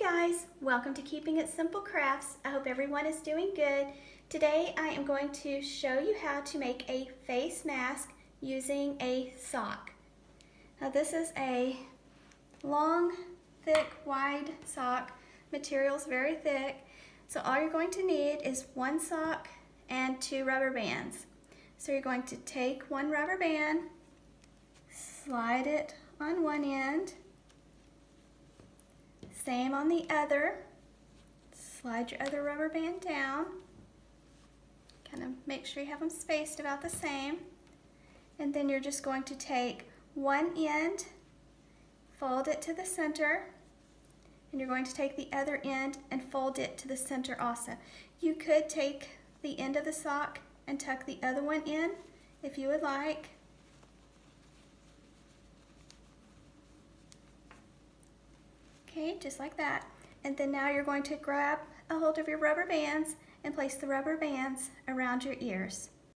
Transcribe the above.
guys, welcome to Keeping It Simple Crafts. I hope everyone is doing good. Today I am going to show you how to make a face mask using a sock. Now this is a long, thick, wide sock. Material's very thick. So all you're going to need is one sock and 2 rubber bands. So you're going to take one rubber band, slide it on one end, same on the other. Slide your other rubber band down. Kind of make sure you have them spaced about the same. And then you're just going to take one end, fold it to the center, and you're going to take the other end and fold it to the center also. You could take the end of the sock and tuck the other one in if you would like. Okay, just like that. And then now you're going to grab a hold of your rubber bands and place the rubber bands around your ears.